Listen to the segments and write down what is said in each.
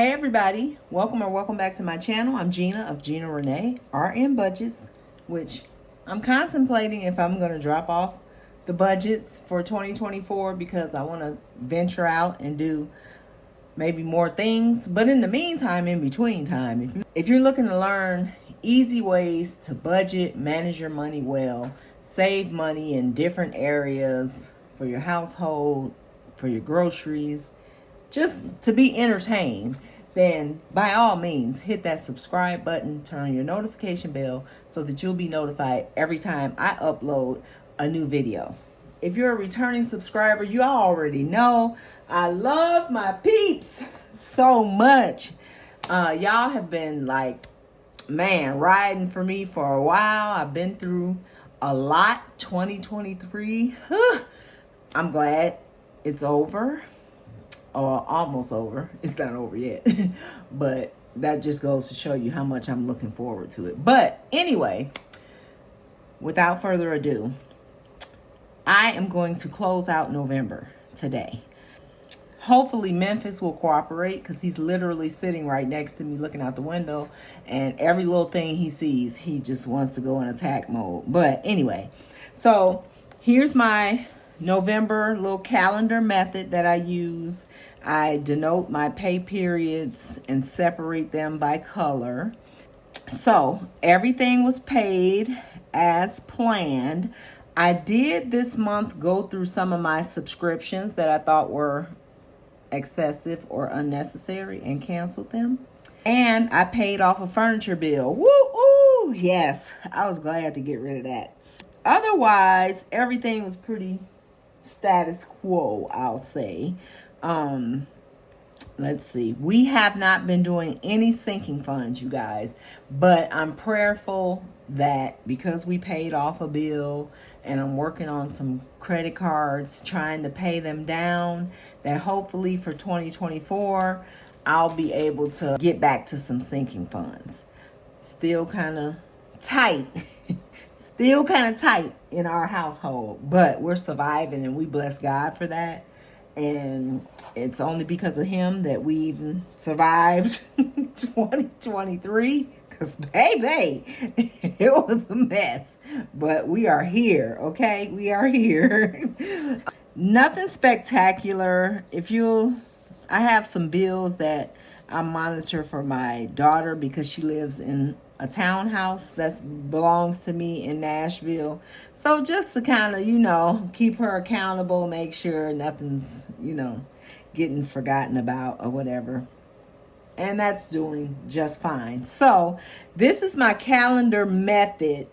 Hey everybody, welcome back to my channel. I'm Gina of Gina Renee RN Budgets, which I'm contemplating if I'm going to drop off the budgets for 2024 because I want to venture out and do maybe more things. But in the meantime, in between time, if you're looking to learn easy ways to budget, manage your money well, save money in different areas for your household, for your groceries, just to be entertained, then by all means hit that subscribe button, turn on your notification bell so that you'll be notified every time I upload a new video. If you're a returning subscriber, you already know I love my peeps so much. Y'all have been like, man, riding for me for a while. I've been through a lot. 2023, I'm glad it's over. Or almost over. It's not over yet. But that just goes to show you how much I'm looking forward to it. But anyway, without further ado, I am going to close out November today. Hopefully Memphis will cooperate because he's literally sitting right next to me looking out the window. And every little thing he sees, he just wants to go in attack mode. But anyway, so here's my November little calendar method that I use. I denote my pay periods and separate them by color. So everything was paid as planned. I did this month go through some of my subscriptions that I thought were excessive or unnecessary and canceled them. And I paid off a furniture bill. Woo! Yes, I was glad to get rid of that. Otherwise, everything was pretty status quo, I'll say. Let's see. We have not been doing any sinking funds, you guys, but I'm prayerful that because we paid off a bill and I'm working on some credit cards, trying to pay them down, that hopefully for 2024, I'll be able to get back to some sinking funds. Still kind of tight. Still kind of tight in our household, but we're surviving and we bless God for that. And it's only because of him that we even survived 2023. Because, baby, it was a mess. But we are here, okay? We are here. Nothing spectacular. I have some bills that I monitor for my daughter because she lives in a townhouse that belongs to me in Nashville. So just to kind of, keep her accountable, make sure nothing's, getting forgotten about or whatever. And that's doing just fine. So this is my calendar method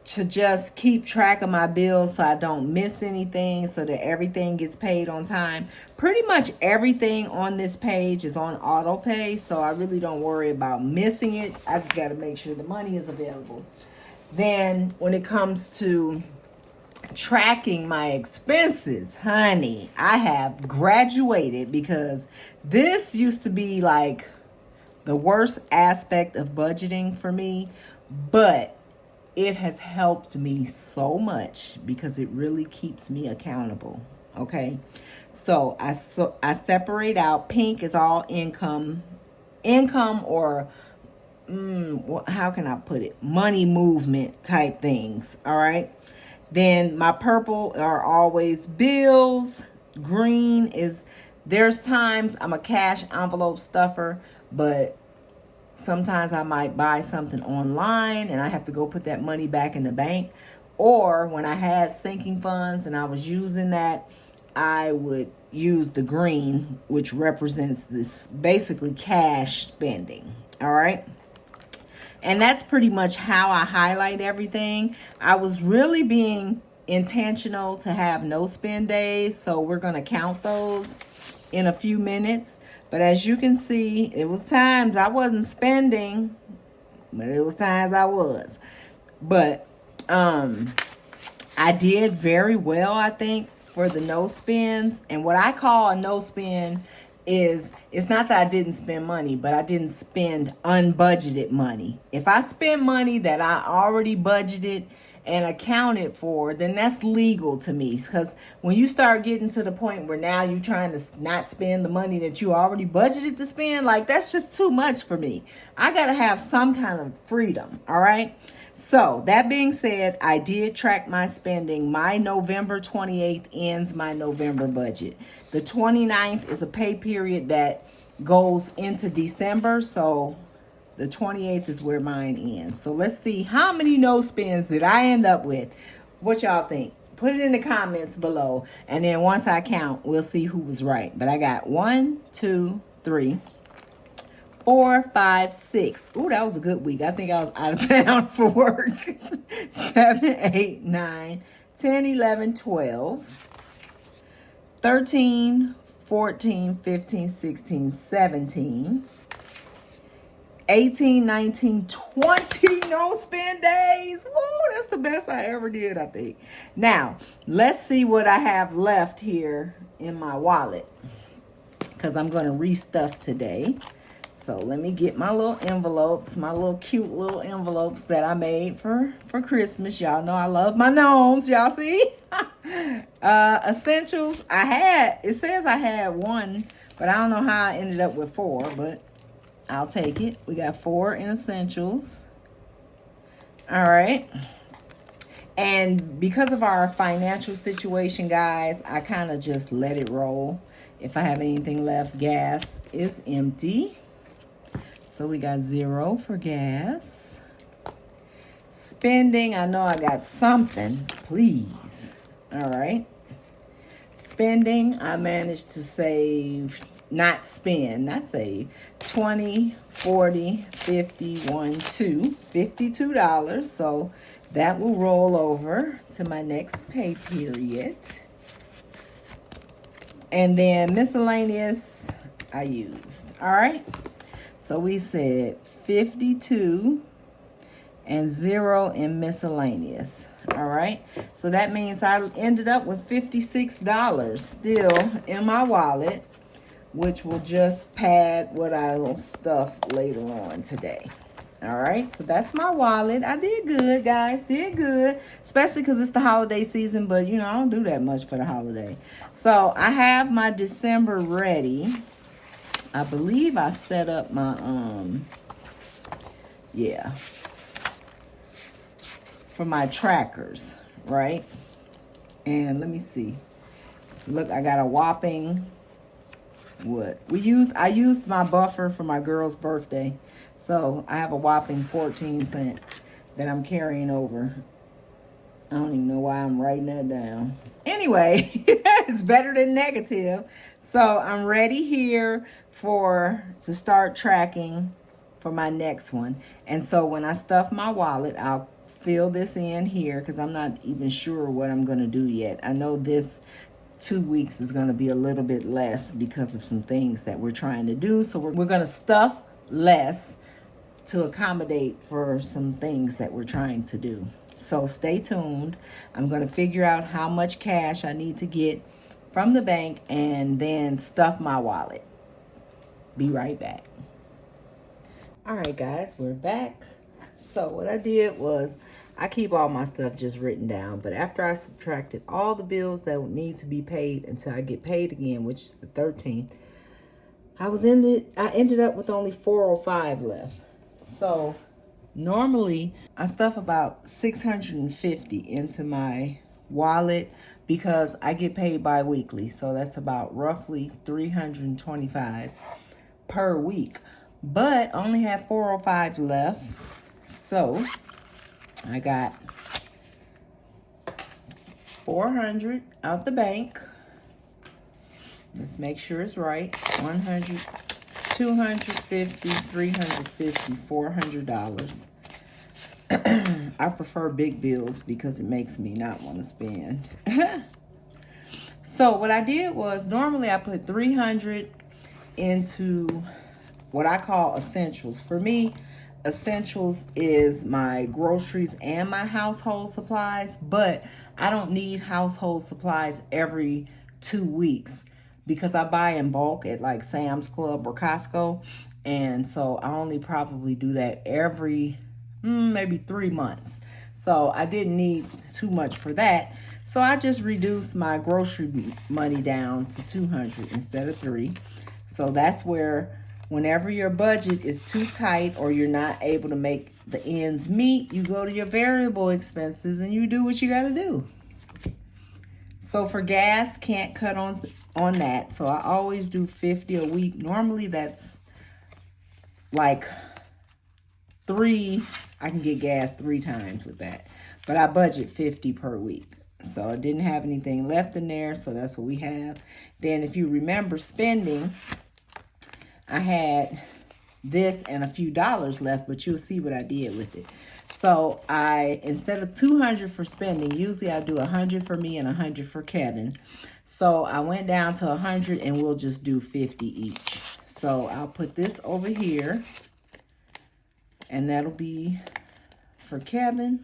to just keep track of my bills so I don't miss anything, so that everything gets paid on time. Pretty much everything on this page is on auto pay, so I really don't worry about missing it. I just got to make sure the money is available. Then when it comes to tracking my expenses, honey, I have graduated, because this used to be like the worst aspect of budgeting for me, but it has helped me so much because it really keeps me accountable. Okay. So I separate out. Pink is all income or how can I put it? Money movement type things. All right. Then my purple are always bills. Green is, there's times I'm a cash envelope stuffer, but sometimes I might buy something online and I have to go put that money back in the bank. Or when I had sinking funds and I was using that, I would use the green, which represents this basically cash spending. All right. And that's pretty much how I highlight everything. I was really being intentional to have no spend days, so we're going to count those in a few minutes. But as you can see, it was times I wasn't spending, but it was times I was. But I did very well, I think, for the no spends. And what I call a no spend is, it's not that I didn't spend money, but I didn't spend unbudgeted money. If I spend money that I already budgeted and accounted for, then that's legal to me. Because when you start getting to the point where now you're trying to not spend the money that you already budgeted to spend, like that's just too much for me. I got to have some kind of freedom. All right. So that being said, I did track my spending. My November 28th ends my November budget. The 29th is a pay period that goes into December. So the 28th is where mine ends. So let's see how many no spends did I end up with. What y'all think? Put it in the comments below. And then once I count, we'll see who was right. But I got 1, 2, 3, 4, 5, 6. Ooh, that was a good week. I think I was out of town for work. 7, 8, 9, 10, 11, 12, 13, 14, 15, 16, 17. 18, 19, 20 no spend days. Woo, that's the best I ever did, I think. Now, let's see what I have left here in my wallet, because I'm going to restuff today. So let me get my little envelopes, my little cute little envelopes that I made for Christmas. Y'all know I love my gnomes. Y'all see? Essentials. It says I had 1, but I don't know how I ended up with 4, but I'll take it. We got 4 in essentials. All right. And because of our financial situation, guys, I kind of just let it roll. If I have anything left, gas is empty. So we got 0 for gas. Spending, I know I got something, please. All right. Spending, I managed to save, not save, 20, 40, 50, 1, 2, $52. So that will roll over to my next pay period. And then miscellaneous, I used. All right. So we said 52 and 0 in miscellaneous. All right. So that means I ended up with $56 still in my wallet, which will just pad what I'll stuff later on today. All right. So that's my wallet. I did good, guys. Did good, especially because it's the holiday season. But, you know, I don't do that much for the holiday. So I have my December ready. I believe I set up my, for my trackers, right? And let me see. Look, I got a whopping, I used my buffer for my girl's birthday. So I have a whopping 14 cents that I'm carrying over. I don't even know why I'm writing that down. Anyway, it's better than negative. So I'm ready here to start tracking for my next one. And so when I stuff my wallet, I'll fill this in here because I'm not even sure what I'm going to do yet. I know this 2 weeks is going to be a little bit less because of some things that we're trying to do. So we're going to stuff less to accommodate for some things that we're trying to do. So stay tuned. I'm going to figure out how much cash I need to get from the bank and then stuff my wallet. Be right back. All right, guys, we're back. So what I did was I keep all my stuff just written down, but after I subtracted all the bills that would need to be paid until I get paid again, which is the 13th, I ended up with only $405 left. So normally I stuff about $650 into my wallet because I get paid bi-weekly. So that's about roughly $325 per week. But I only have $405 left. So I got $400 out the bank. Let's make sure it's right. $100, $250, $350, $400. I prefer big bills because it makes me not want to spend. So what I did was normally I put $300 into what I call essentials. For me, essentials is my groceries and my household supplies, but I don't need household supplies every 2 weeks because I buy in bulk at like Sam's Club or Costco. And so I only probably do that every maybe 3 months. So I didn't need too much for that. So I just reduced my grocery money down to $200 instead of $300. So that's where whenever your budget is too tight or you're not able to make the ends meet, you go to your variable expenses and you do what you got to do. So for gas, can't cut on that. So I always do $50 a week. Normally that's like I can get gas 3 times with that. But I budget $50 per week. So I didn't have anything left in there, so that's what we have. Then if you remember spending, I had this and a few dollars left, but you'll see what I did with it. So instead of $200 for spending, usually I do $100 for me and $100 for Kevin. So I went down to $100 and we'll just do $50 each. So I'll put this over here and that'll be for Kevin.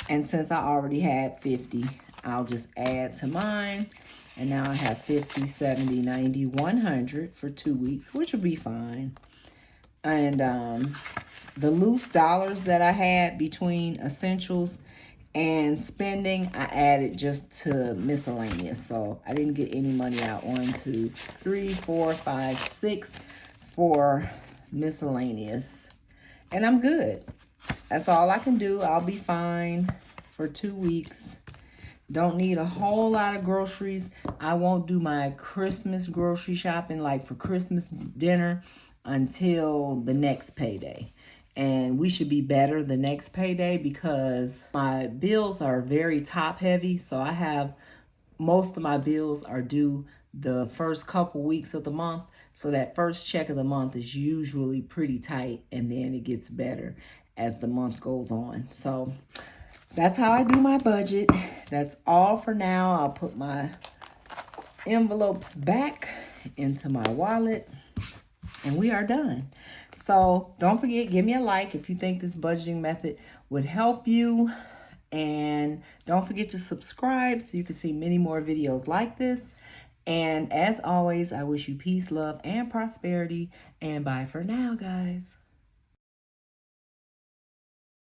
And since I already had $50, I'll just add to mine. And now I have $50, $70, $90, $100 for 2 weeks, which will be fine. And the loose dollars that I had between essentials and spending, I added just to miscellaneous. So I didn't get any money out. 1, 2, 3, 4, 5, 6 for miscellaneous. And I'm good. That's all I can do. I'll be fine for 2 weeks. Don't need a whole lot of groceries. I won't do my Christmas grocery shopping like for Christmas dinner until the next payday. And we should be better the next payday because my bills are very top heavy. So I have most of my bills are due the first couple weeks of the month. So that first check of the month is usually pretty tight, and then it gets better as the month goes on. So that's how I do my budget. That's all for now. I'll put my envelopes back into my wallet and we are done. So don't forget, give me a like if you think this budgeting method would help you. And don't forget to subscribe so you can see many more videos like this. And as always, I wish you peace, love, and prosperity. And bye for now, guys.